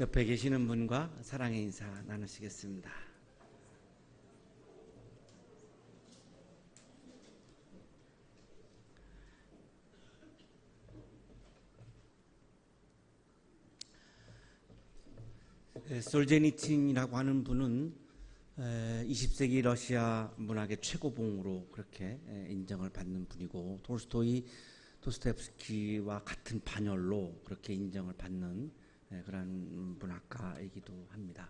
옆에 계시는 분과 사랑의 인사 나누시겠습니다. 솔제니친이라고 하는 분은 20세기 러시아 문학의 최고봉으로 그렇게 인정을 받는 분이고, 도스토옙스키와 같은 반열로 그렇게 인정을 받는 그런 문학가이기도 합니다.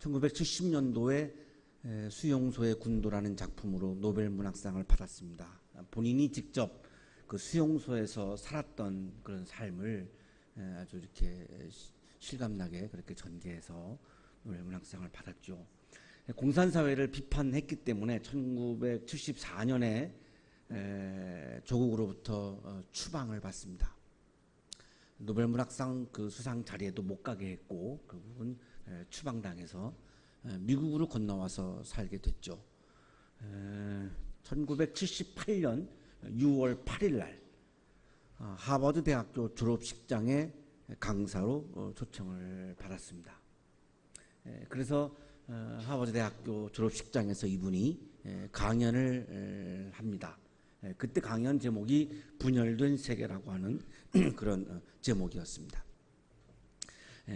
1970년도에 수용소의 군도라는 작품으로 노벨 문학상을 받았습니다. 본인이 직접 그 수용소에서 살았던 그런 삶을 아주 이렇게 실감나게 그렇게 전개해서 노벨 문학상을 받았죠. 공산사회를 비판했기 때문에 1974년에 조국으로부터 추방을 받습니다. 노벨 문학상 그 수상 자리에도 못 가게 했고, 결국은 추방당해서 미국으로 건너와서 살게 됐죠. 1978년 6월 8일 날 하버드 대학교 졸업식장에 강사로 초청을 받았습니다. 그래서 하버드 대학교 졸업식장에서 이분이 강연을 합니다. 그때 강연 제목이 분열된 세계라고 하는 그런 제목이었습니다.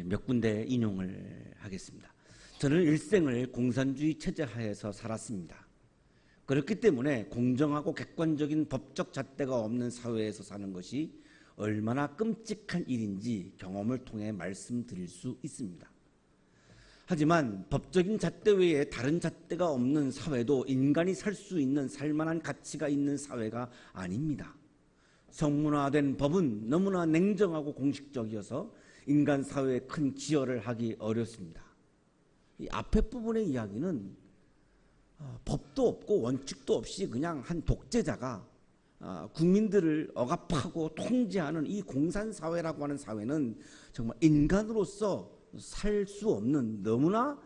몇 군데 인용을 하겠습니다. 저는 일생을 공산주의 체제 하에서 살았습니다. 그렇기 때문에 공정하고 객관적인 법적 잣대가 없는 사회에서 사는 것이 얼마나 끔찍한 일인지 경험을 통해 말씀드릴 수 있습니다. 하지만 법적인 잣대 외에 다른 잣대가 없는 사회도 인간이 살 수 있는 살만한 가치가 있는 사회가 아닙니다. 성문화된 법은 너무나 냉정하고 공식적이어서 인간 사회에 큰 기여를 하기 어렵습니다. 이 앞에 부분의 이야기는 법도 없고 원칙도 없이 그냥 한 독재자가 국민들을 억압하고 통제하는 이 공산사회라고 하는 사회는 정말 인간으로서 살 수 없는 너무나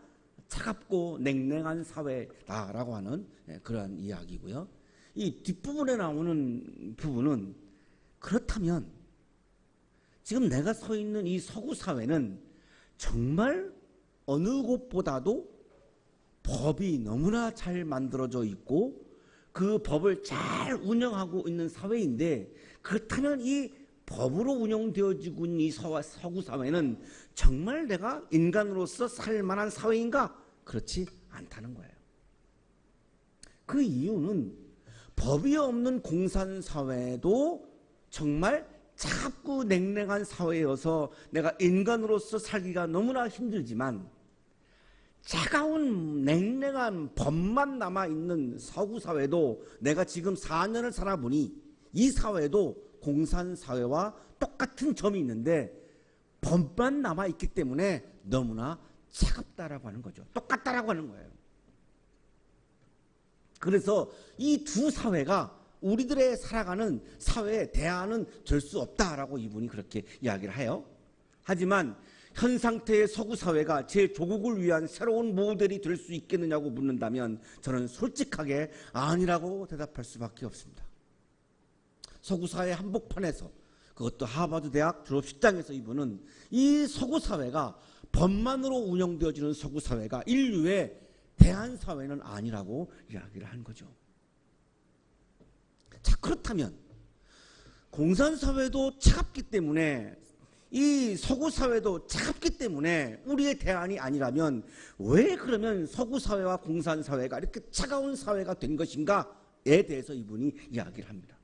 차갑고 냉랭한 사회다라고 하는 그러한 이야기고요. 이 뒷부분에 나오는 부분은, 그렇다면 지금 내가 서 있는 이 서구 사회는 정말 어느 곳보다도 법이 너무나 잘 만들어져 있고 그 법을 잘 운영하고 있는 사회인데, 그렇다면 이 법으로 운영되어지고 있는 이 서구 사회는 정말 내가 인간으로서 살만한 사회인가? 그렇지 않다는 거예요. 그 이유는 법이 없는 공산사회도 정말 차갑고 냉랭한 사회여서 내가 인간으로서 살기가 너무나 힘들지만, 차가운 냉랭한 법만 남아있는 서구 사회도 내가 지금 4년을 살아보니 이 사회도 공산사회와 똑같은 점이 있는데 법만 남아있기 때문에 너무나 차갑다라고 하는 거죠. 똑같다라고 하는 거예요. 그래서 이 두 사회가 우리들의 살아가는 사회의 대안은 될 수 없다라고 이분이 그렇게 이야기를 해요. 하지만 현 상태의 서구 사회가 제 조국을 위한 새로운 모델이 될 수 있겠느냐고 묻는다면 저는 솔직하게 아니라고 대답할 수밖에 없습니다. 서구 사회 한복판에서, 그것도 하버드 대학 졸업식장에서 이분은 이 서구 사회가 법만으로 운영되어지는 서구 사회가 인류의 대안 사회는 아니라고 이야기를 한 거죠. 자, 그렇다면 공산사회도 차갑기 때문에, 이 서구 사회도 차갑기 때문에 우리의 대안이 아니라면 왜 그러면 서구 사회와 공산 사회가 이렇게 차가운 사회가 된 것인가에 대해서 이분이 이야기를 합니다.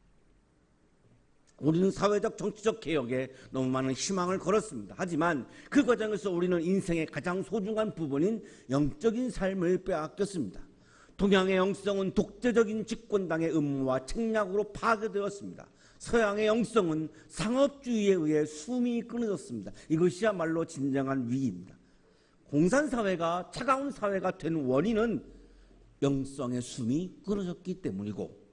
우리는 사회적 정치적 개혁에 너무 많은 희망을 걸었습니다. 하지만 그 과정에서 우리는 인생의 가장 소중한 부분인 영적인 삶을 빼앗겼습니다. 동양의 영성은 독재적인 집권당의 음모와 책략으로 파괴되었습니다. 서양의 영성은 상업주의에 의해 숨이 끊어졌습니다. 이것이야말로 진정한 위기입니다. 공산사회가 차가운 사회가 된 원인은 영성의 숨이 끊어졌기 때문이고,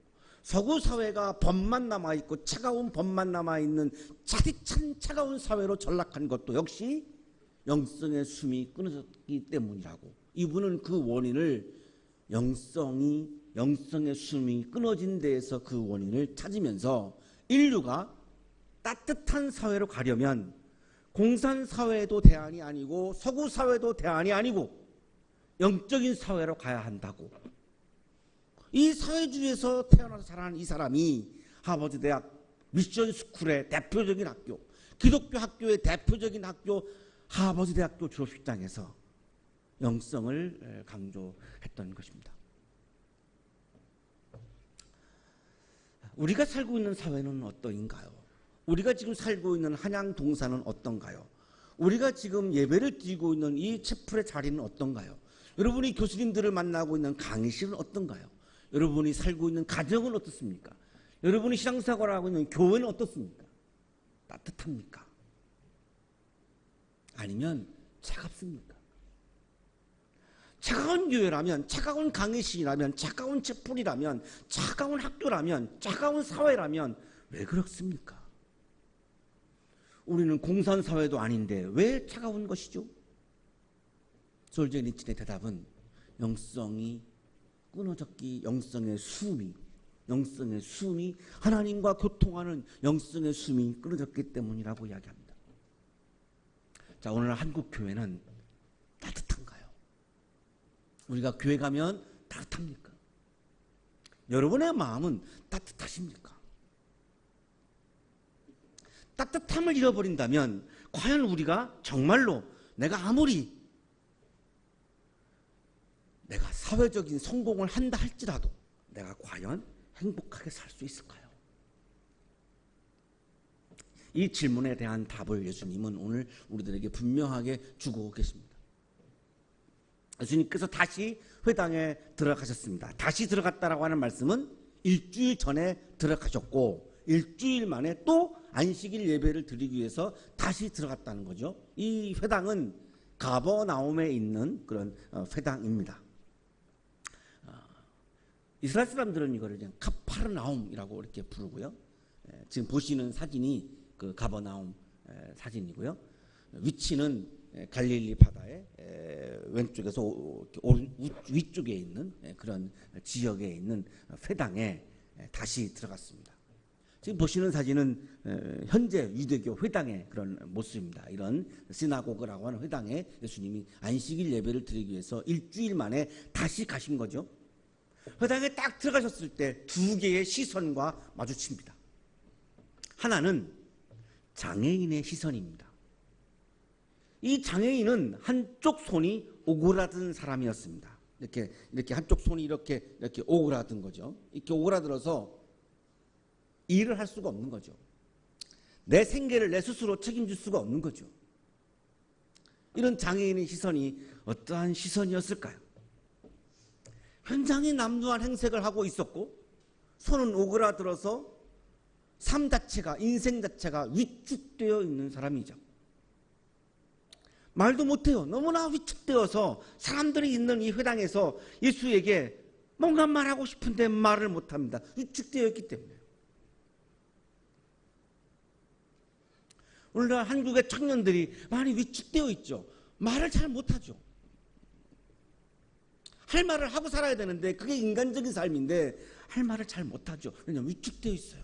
서구 사회가 법만 남아있고 차가운 법만 남아있는 차디찬 차가운 사회로 전락한 것도 역시 영성의 숨이 끊어졌기 때문이라고, 이분은 그 원인을 영성의 숨이 끊어진 데에서 그 원인을 찾으면서 인류가 따뜻한 사회로 가려면 공산사회도 대안이 아니고 서구사회도 대안이 아니고 영적인 사회로 가야 한다고. 이 사회주의에서 태어나서 자라는 이 사람이 하버드 대학 미션스쿨의 대표적인 학교, 기독교 학교의 대표적인 학교 하버드 대학교 졸업식장에서 영성을 강조했던 것입니다. 우리가 살고 있는 사회는 어떠인가요? 우리가 지금 살고 있는 한양 동사는 어떤가요? 우리가 지금 예배를 드리고 있는 이 채플의 자리는 어떤가요? 여러분이 교수님들을 만나고 있는 강의실은 어떤가요? 여러분이 살고 있는 가정은 어떻습니까? 여러분이 신앙생활을 하고 있는 교회는 어떻습니까? 따뜻합니까? 아니면 차갑습니까? 차가운 교회라면, 차가운 강의실이라면, 차가운 채플이라면, 차가운 학교라면, 차가운 사회라면 왜 그렇습니까? 우리는 공산사회도 아닌데 왜 차가운 것이죠? 솔제니친의 대답은 영성이 끊어졌기, 영성의 숨이 하나님과 교통하는 영성의 숨이 끊어졌기 때문이라고 이야기합니다. 자, 오늘 한국 교회는 따뜻한가요? 우리가 교회 가면 따뜻합니까? 여러분의 마음은 따뜻하십니까? 따뜻함을 잃어버린다면 과연 우리가 정말로 내가 사회적인 성공을 한다 할지라도 내가 과연 행복하게 살 수 있을까요? 이 질문에 대한 답을 예수님은 오늘 우리들에게 분명하게 주고 계십니다. 예수님께서 다시 회당에 들어가셨습니다. 다시 들어갔다라고 하는 말씀은 일주일 전에 들어가셨고 일주일 만에 또 안식일 예배를 드리기 위해서 다시 들어갔다는 거죠. 이 회당은 가버나움에 있는 그런 회당입니다. 이스라엘 사람들은 이거를 그냥 카파르나움이라고 이렇게 부르고요. 지금 보시는 사진이 그 가버나움 사진이고요. 위치는 갈릴리 바다의 왼쪽에서 위쪽에 있는 그런 지역에 있는 회당에 다시 들어갔습니다. 지금 보시는 사진은 현재 유대교 회당의 그런 모습입니다. 이런 시나고그라고 하는 회당에 예수님이 안식일 예배를 드리기 위해서 일주일 만에 다시 가신 거죠. 회당에 딱 들어가셨을 때 두 개의 시선과 마주칩니다. 하나는 장애인의 시선입니다. 이 장애인은 한쪽 손이 오그라든 사람이었습니다. 이렇게 한쪽 손이 이렇게 오그라든 거죠. 이렇게 오그라들어서 일을 할 수가 없는 거죠. 내 생계를 내 스스로 책임질 수가 없는 거죠. 이런 장애인의 시선이 어떠한 시선이었을까요? 굉장히 남루한 행색을 하고 있었고 손은 오그라들어서 삶 자체가, 인생 자체가 위축되어 있는 사람이죠. 말도 못해요. 너무나 위축되어서 사람들이 있는 이 회당에서 예수에게 뭔가 말하고 싶은데 말을 못합니다. 위축되어 있기 때문에. 오늘날 한국의 청년들이 많이 위축되어 있죠. 말을 잘 못하죠. 할 말을 하고 살아야 되는데 그게 인간적인 삶인데 할 말을 잘 못하죠. 왜냐하면 위축되어 있어요.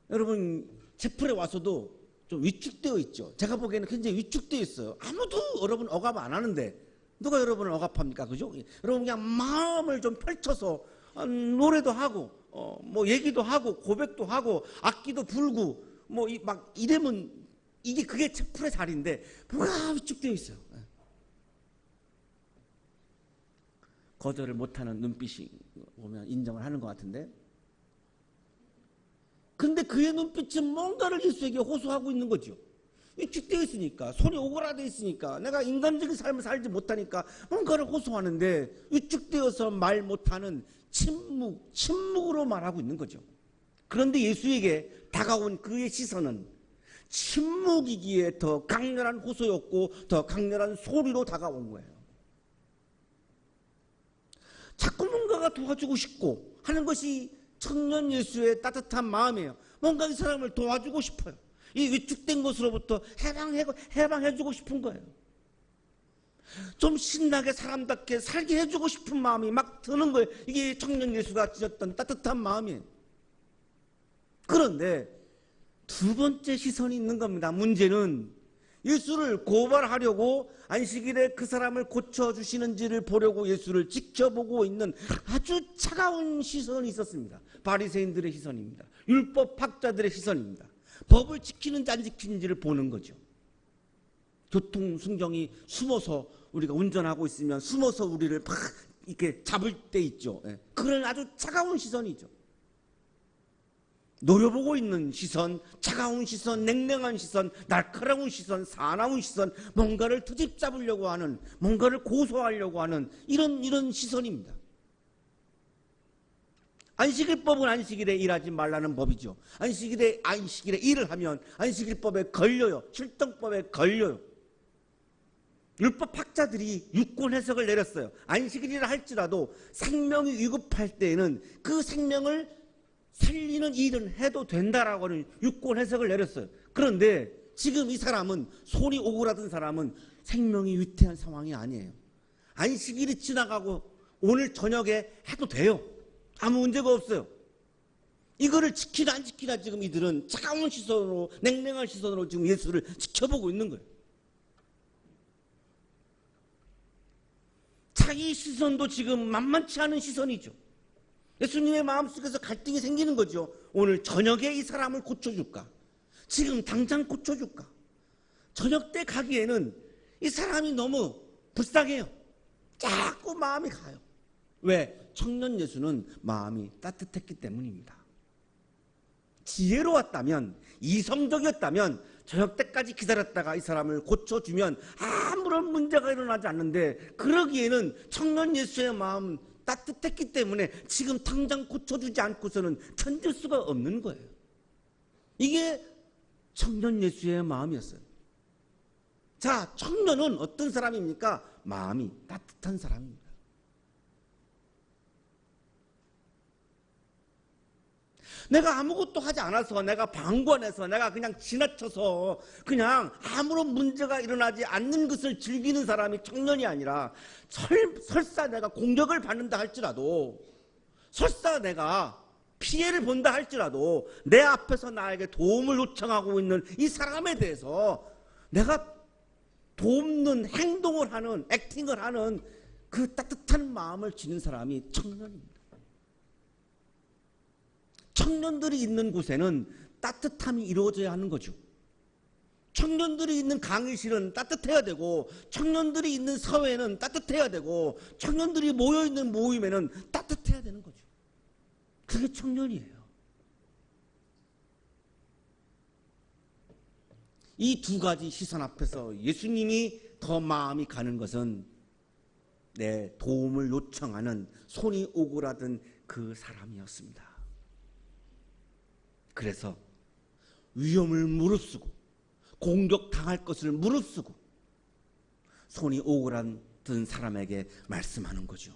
여러분 채플에 와서도 좀 위축되어 있죠. 제가 보기에는 굉장히 위축되어 있어요. 아무도 여러분 억압 안 하는데 누가 여러분을 억압합니까? 그죠? 여러분 그냥 마음을 좀 펼쳐서 노래도 하고 뭐 얘기도 하고 고백도 하고 악기도 불고 뭐 막 이러면 그게 채플의 자리인데 뭐가 위축되어 있어요. 거절을 못하는 눈빛이 보면 인정을 하는 것 같은데 근데 그의 눈빛은 뭔가를 예수에게 호소하고 있는 거죠. 위축되어 있으니까 손이 오그라져 있으니까 내가 인간적인 삶을 살지 못하니까 뭔가를 호소하는데 위축되어서 말 못하는 침묵으로 말하고 있는 거죠. 그런데 예수에게 다가온 그의 시선은 침묵이기에 더 강렬한 호소였고 더 강렬한 소리로 다가온 거예요. 자꾸 뭔가가 도와주고 싶고 하는 것이 청년 예수의 따뜻한 마음이에요. 뭔가 이 사람을 도와주고 싶어요. 이 위축된 것으로부터 해방해주고 싶은 거예요. 좀 신나게 사람답게 살게 해주고 싶은 마음이 막 드는 거예요. 이게 청년 예수가 지녔던 따뜻한 마음이에요. 그런데 두 번째 시선이 있는 겁니다. 문제는 예수를 고발하려고 안식일에 그 사람을 고쳐주시는지를 보려고 예수를 지켜보고 있는 아주 차가운 시선이 있었습니다. 바리새인들의 시선입니다. 율법학자들의 시선입니다. 법을 지키는지 안 지키는지를 보는 거죠. 교통순경이 숨어서 우리가 운전하고 있으면 숨어서 우리를 막 이렇게 잡을 때 있죠. 그런 아주 차가운 시선이죠. 노려보고 있는 시선, 차가운 시선, 냉랭한 시선, 날카로운 시선, 사나운 시선, 뭔가를 트집 잡으려고 하는, 뭔가를 고소하려고 하는 이런 시선입니다. 안식일법은 안식일에 일하지 말라는 법이죠. 안식일에 일을 하면 안식일법에 걸려요. 실정법에 걸려요. 율법학자들이 유권 해석을 내렸어요. 안식일이라 할지라도 생명이 위급할 때에는 그 생명을 살리는 일은 해도 된다라고 하는 유권 해석을 내렸어요. 그런데 지금 이 사람은, 손이 오그라든 사람은 생명이 위태한 상황이 아니에요. 안식일이 지나가고 오늘 저녁에 해도 돼요. 아무 문제가 없어요. 이거를 지키나 안 지키나 지금 이들은 차가운 시선으로, 냉랭한 시선으로 지금 예수를 지켜보고 있는 거예요. 자기 시선도 지금 만만치 않은 시선이죠. 예수님의 마음속에서 갈등이 생기는 거죠. 오늘 저녁에 이 사람을 고쳐줄까? 지금 당장 고쳐줄까? 저녁 때 가기에는 이 사람이 너무 불쌍해요. 자꾸 마음이 가요. 왜? 청년 예수는 마음이 따뜻했기 때문입니다. 지혜로웠다면, 이성적이었다면 저녁 때까지 기다렸다가 이 사람을 고쳐주면 아무런 문제가 일어나지 않는데, 그러기에는 청년 예수의 마음 따뜻했기 때문에 지금 당장 고쳐주지 않고서는 견딜 수가 없는 거예요. 이게 청년 예수의 마음이었어요. 자, 청년은 어떤 사람입니까? 마음이 따뜻한 사람입니다. 내가 아무것도 하지 않아서, 내가 방관해서, 내가 그냥 지나쳐서 그냥 아무런 문제가 일어나지 않는 것을 즐기는 사람이 청년이 아니라, 설사 내가 공격을 받는다 할지라도, 설사 내가 피해를 본다 할지라도 내 앞에서 나에게 도움을 요청하고 있는 이 사람에 대해서 내가 돕는 행동을 하는, 액팅을 하는 그 따뜻한 마음을 지닌 사람이 청년입니다. 청년들이 있는 곳에는 따뜻함이 이루어져야 하는 거죠. 청년들이 있는 강의실은 따뜻해야 되고, 청년들이 있는 사회는 따뜻해야 되고, 청년들이 모여있는 모임에는 따뜻해야 되는 거죠. 그게 청년이에요. 이 두 가지 시선 앞에서 예수님이 더 마음이 가는 것은 내 도움을 요청하는, 손이 오그라든 그 사람이었습니다. 그래서 위험을 무릅쓰고 공격당할 것을 무릅쓰고 손이 오그라든 사람에게 말씀하는 거죠.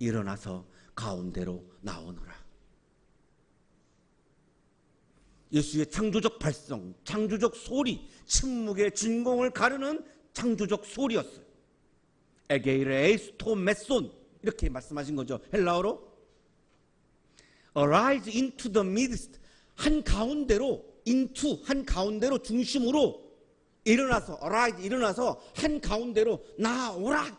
일어나서 가운데로 나오너라. 예수의 창조적 발성, 창조적 소리, 침묵의 진공을 가르는 창조적 소리였어요. 에게이레 에이스토 메손, 이렇게 말씀하신 거죠. 헬라어로 arise into the midst, 한가운데로, into, 한가운데로, 중심으로 일어나서, arise, 일어나서 한가운데로 나오라.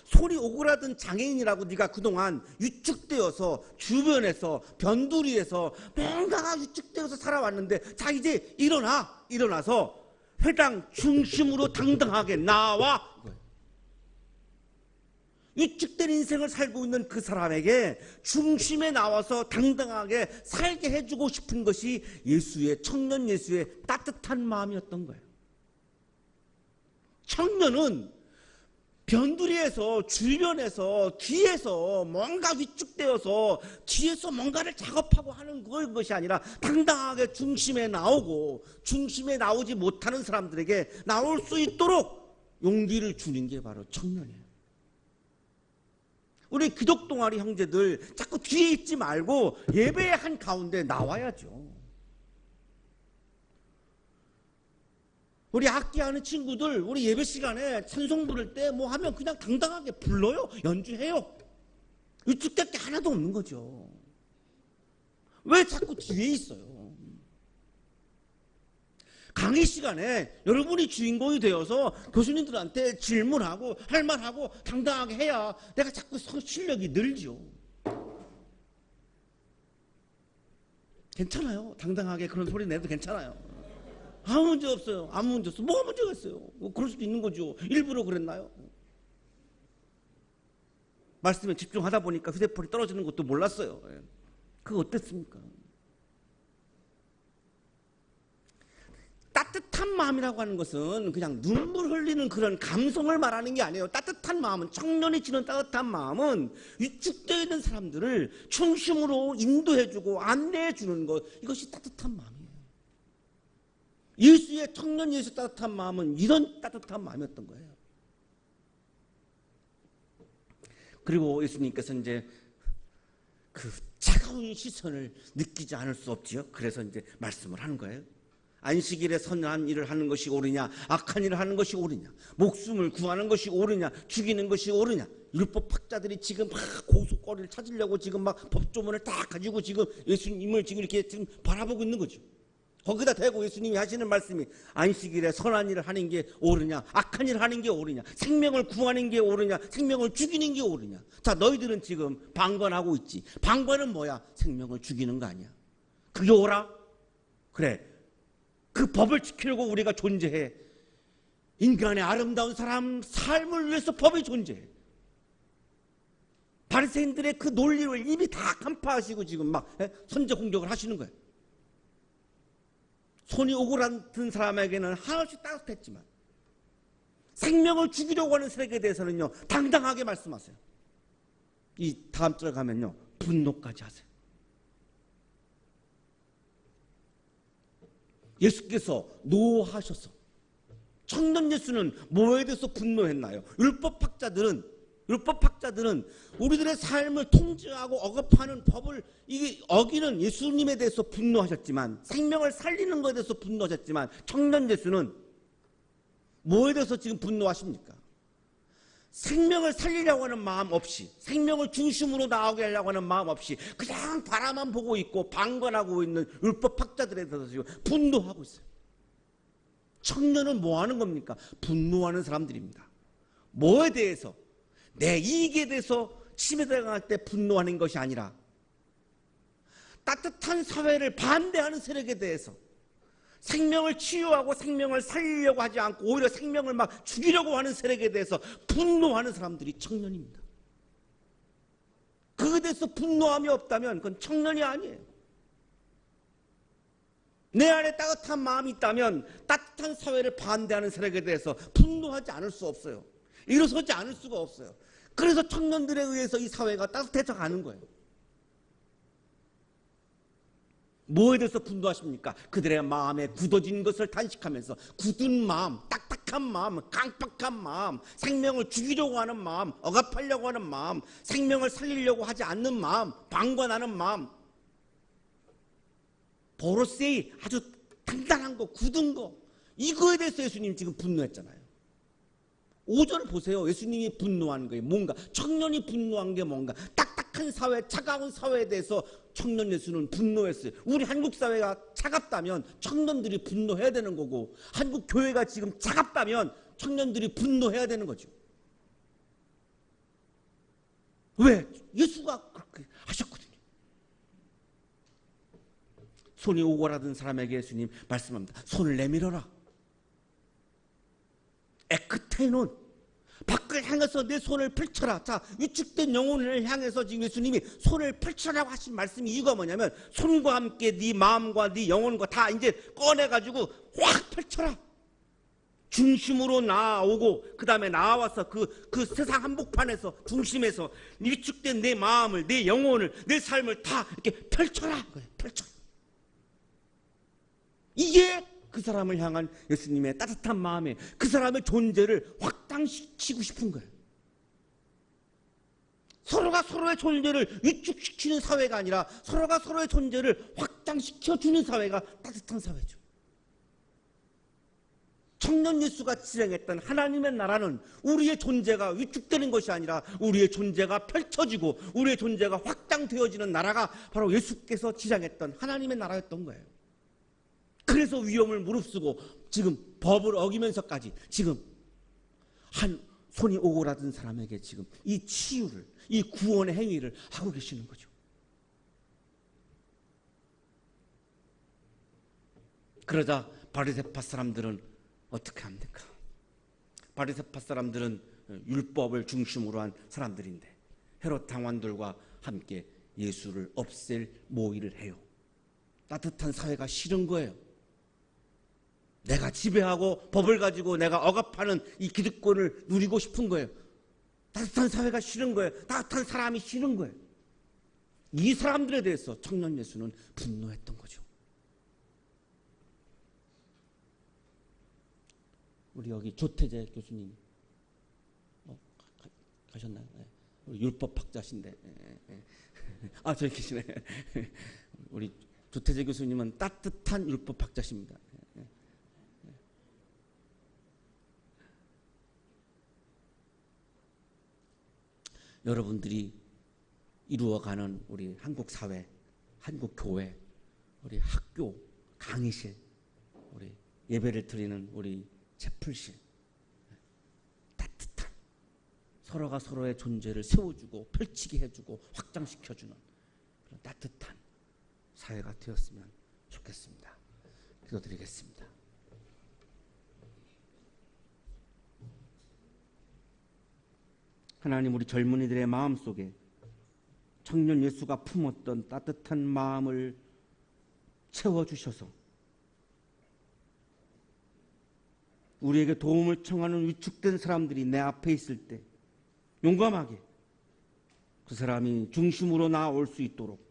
손이 오그라든 장애인이라고 네가 그동안 위축되어서, 주변에서, 변두리에서 뭔가가 위축되어서 살아왔는데, 자 이제 일어나서 회당 중심으로 당당하게 나와. 위축된 인생을 살고 있는 그 사람에게 중심에 나와서 당당하게 살게 해주고 싶은 것이 예수의, 청년 예수의 따뜻한 마음이었던 거예요. 청년은 변두리에서, 주변에서, 뒤에서 뭔가 위축되어서 뒤에서 뭔가를 작업하고 하는 것이 아니라 당당하게 중심에 나오고, 중심에 나오지 못하는 사람들에게 나올 수 있도록 용기를 주는 게 바로 청년이에요. 우리 기독 동아리 형제들 자꾸 뒤에 있지 말고 예배의 한가운데 나와야죠. 우리 악기하는 친구들, 우리 예배 시간에 찬송 부를 때 뭐 하면 그냥 당당하게 불러요. 연주해요. 위축될 게 하나도 없는 거죠. 왜 자꾸 뒤에 있어요? 강의 시간에 여러분이 주인공이 되어서 교수님들한테 질문하고 할 말하고 당당하게 해야 내가 자꾸 실력이 늘죠. 괜찮아요. 당당하게 그런 소리 내도 괜찮아요. 아무 문제 없어요. 아무 문제 없어요. 뭐가 문제가 있어요? 그럴 수도 있는 거죠. 일부러 그랬나요? 말씀에 집중하다 보니까 휴대폰이 떨어지는 것도 몰랐어요. 그거 어땠습니까? 따뜻한 마음이라고 하는 것은 그냥 눈물 흘리는 그런 감성을 말하는 게 아니에요. 따뜻한 마음은, 청년이 지는 따뜻한 마음은 위축되어 있는 사람들을 중심으로 인도해주고 안내해주는 것, 이것이 따뜻한 마음이에요. 예수의 청년 예수 따뜻한 마음은 이런 따뜻한 마음이었던 거예요. 그리고 예수님께서 이제 그 차가운 시선을 느끼지 않을 수 없지요. 그래서 이제 말씀을 하는 거예요. 안식일에 선한 일을 하는 것이 옳으냐, 악한 일을 하는 것이 옳으냐, 목숨을 구하는 것이 옳으냐, 죽이는 것이 옳으냐. 율법학자들이 지금 막 고소거리를 찾으려고 지금 막 법조문을 다 가지고 지금 예수님을 지금 이렇게 지금 바라보고 있는 거죠. 거기다 대고 예수님이 하시는 말씀이 안식일에 선한 일을 하는 게 옳으냐, 악한 일을 하는 게 옳으냐, 생명을 구하는 게 옳으냐, 생명을 죽이는 게 옳으냐. 자, 너희들은 지금 방관하고 있지. 방관은 뭐야? 생명을 죽이는 거 아니야. 그게 옳아? 그래. 그 법을 지키려고 우리가 존재해. 인간의 아름다운 사람 삶을 위해서 법이 존재해. 바리새인들의 그 논리를 이미 다 간파하시고 지금 막 선제 공격을 하시는 거예요. 손이 오그라든 사람에게는 한없이 따뜻했지만 생명을 죽이려고 하는 세력에 대해서는요, 당당하게 말씀하세요. 이 다음 절 가면요, 분노까지 하세요. 예수께서 노하셔서, 청년 예수는 뭐에 대해서 분노했나요? 율법학자들은 우리들의 삶을 통제하고 억압하는 법을 이게 어기는 예수님에 대해서 분노하셨지만, 생명을 살리는 것에 대해서 분노하셨지만, 청년 예수는 뭐에 대해서 지금 분노하십니까? 생명을 살리려고 하는 마음 없이, 생명을 중심으로 나오게 하려고 하는 마음 없이 그냥 바라만 보고 있고 방관하고 있는 율법학자들에 대해서 지금 분노하고 있어요. 청년은 뭐 하는 겁니까? 분노하는 사람들입니다. 뭐에 대해서? 내 이익에 대해서 침해당할 때 분노하는 것이 아니라 따뜻한 사회를 반대하는 세력에 대해서, 생명을 치유하고 생명을 살리려고 하지 않고 오히려 생명을 막 죽이려고 하는 세력에 대해서 분노하는 사람들이 청년입니다. 그에 대해서 분노함이 없다면 그건 청년이 아니에요. 내 안에 따뜻한 마음이 있다면 따뜻한 사회를 반대하는 세력에 대해서 분노하지 않을 수 없어요. 일어서지 않을 수가 없어요. 그래서 청년들에 의해서 이 사회가 따뜻해져 가는 거예요. 뭐에 대해서 분노하십니까? 그들의 마음에 굳어진 것을 탄식하면서 굳은 마음, 딱딱한 마음, 깡박한 마음, 생명을 죽이려고 하는 마음, 억압하려고 하는 마음, 생명을 살리려고 하지 않는 마음, 방관하는 마음, 보로세이 아주 단단한 거, 굳은 거, 이거에 대해서 예수님 지금 분노했잖아요. 5절 보세요. 예수님이 분노한 거예요. 뭔가 청년이 분노한 게 뭔가, 딱딱한 사회, 차가운 사회에 대해서 청년 예수는 분노했어요. 우리 한국 사회가 차갑다면 청년들이 분노해야 되는 거고, 한국 교회가 지금 차갑다면 청년들이 분노해야 되는 거죠. 왜? 예수가 그렇게 하셨거든요. 손이 오그라든 사람에게 예수님 말씀합니다. 손을 내밀어라. 에크테논, 밖을 향해서 내 손을 펼쳐라. 자, 위축된 영혼을 향해서 지금 예수님이 손을 펼쳐라고 하신 말씀 이유가 뭐냐면, 손과 함께 네 마음과 네 영혼과 다 이제 꺼내가지고 확 펼쳐라. 중심으로 나오고 그 다음에 나와서 그 세상 한복판에서 중심에서 위축된 내 마음을, 내 영혼을, 내 삶을 다 이렇게 펼쳐라. 펼쳐라. 이게 그 사람을 향한 예수님의 따뜻한 마음에, 그 사람의 존재를 확장시키고 싶은 거예요. 서로가 서로의 존재를 위축시키는 사회가 아니라 서로가 서로의 존재를 확장시켜주는 사회가 따뜻한 사회죠. 청년 예수가 실행했던 하나님의 나라는 우리의 존재가 위축되는 것이 아니라 우리의 존재가 펼쳐지고 우리의 존재가 확장되어지는 나라가 바로 예수께서 지향했던 하나님의 나라였던 거예요. 그래서 위험을 무릅쓰고 지금 법을 어기면서까지 지금 한 손이 오그라든 사람에게 지금 이 치유를, 이 구원의 행위를 하고 계시는 거죠. 그러자 바리새파 사람들은 어떻게 합니까? 바리새파 사람들은 율법을 중심으로 한 사람들인데 헤롯 당원들과 함께 예수를 없앨 모의를 해요. 따뜻한 사회가 싫은 거예요. 내가 지배하고 법을 가지고 내가 억압하는 이 기득권을 누리고 싶은 거예요. 따뜻한 사회가 싫은 거예요. 따뜻한 사람이 싫은 거예요. 이 사람들에 대해서 청년 예수는 분노했던 거죠. 우리 여기 조태재 교수님 가셨나요? 네. 우리 율법 학자신데 저기 계시네. 우리 조태재 교수님은 따뜻한 율법 학자십니다. 여러분들이 이루어가는 우리 한국 사회, 한국 교회, 우리 학교, 강의실, 우리 예배를 드리는 우리 채플실, 따뜻한 서로가 서로의 존재를 세워주고 펼치게 해주고 확장시켜주는 그런 따뜻한 사회가 되었으면 좋겠습니다. 기도드리겠습니다. 하나님, 우리 젊은이들의 마음속에 청년 예수가 품었던 따뜻한 마음을 채워주셔서 우리에게 도움을 청하는 위축된 사람들이 내 앞에 있을 때 용감하게 그 사람이 중심으로 나올 수 있도록,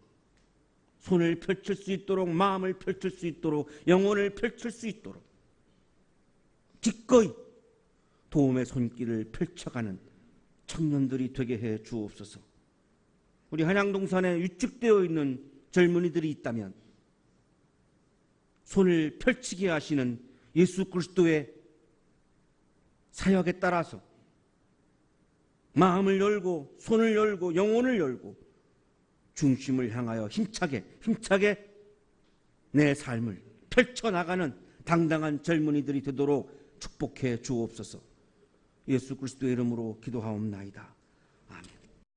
손을 펼칠 수 있도록, 마음을 펼칠 수 있도록, 영혼을 펼칠 수 있도록 기꺼이 도움의 손길을 펼쳐가는 청년들이 되게 해 주옵소서. 우리 한양동산에 위축되어 있는 젊은이들이 있다면 손을 펼치게 하시는 예수 그리스도의 사역에 따라서 마음을 열고 손을 열고 영혼을 열고 중심을 향하여 힘차게 내 삶을 펼쳐나가는 당당한 젊은이들이 되도록 축복해 주옵소서. 예수 그리스도의 이름으로 기도하옵나이다.